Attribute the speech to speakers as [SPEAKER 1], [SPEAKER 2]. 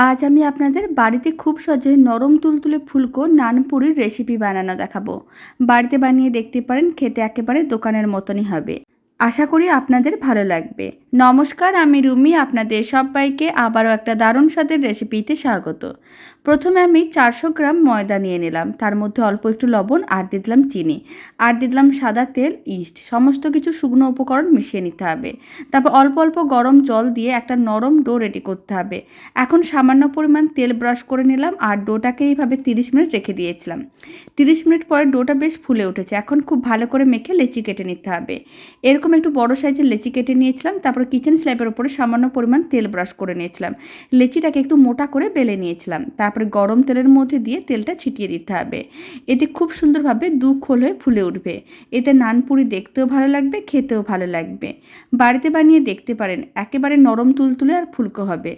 [SPEAKER 1] আজ আমি আপনাদের বাড়িতে খুব সহজে নরম তুলতুলে ফুলকো নানপুরির রেসিপি বানানো দেখাবো। বাড়িতে বানিয়ে দেখতে পারেন, খেতে একেবারে দোকানের মতনই হবে। আশা করি আপনাদের ভালো লাগবে। নমস্কার, আমি রুমি। আপনাদের সবাইকে আবারও একটা দারুণ স্বাদের রেসিপিতে স্বাগত। প্রথমে আমি 400 গ্রাম ময়দা নিয়ে নিলাম। তার মধ্যে অল্প একটু লবণ, আর দিয়ে দিলাম চিনি, আর দিয়ে দিলাম সাদা তেল, ইস্ট। সমস্ত কিছু শুকনো উপকরণ মিশিয়ে নিতে হবে। তারপর অল্প অল্প গরম জল দিয়ে একটা নরম ডো রেডি করতে হবে। এখন সামান্য পরিমাণ তেল ব্রাশ করে নিলাম, আর ডোটাকে এইভাবে 30 মিনিট রেখে দিয়েছিলাম। 30 মিনিট পরে ডোটা বেশ ফুলে উঠেছে। এখন খুব ভালো করে মেখে লেচি কেটে নিতে হবে। এরকম একটু বড় সাইজের লেচি কেটে নিয়েছিলাম। তারপর কিচেন স্ল্যাবের উপরে সামান্য পরিমাণ তেল ব্রাশ করে নিয়েছিলাম। লেচিটাকে একটু মোটা করে বেলে নিয়েছিলাম। তারপরে গরম তেলের মধ্যে দিয়ে তেলটা ছিটিয়ে দিতে হবে। এতে খুব সুন্দরভাবে দু খোল হয়ে ফুলে উঠবে। এতে নানপুরি দেখতেও ভালো লাগবে, খেতেও ভালো লাগবে। বাড়িতে বানিয়ে দেখতে পারেন, একেবারে নরম তুলতুলে আর ফুলকো হবে।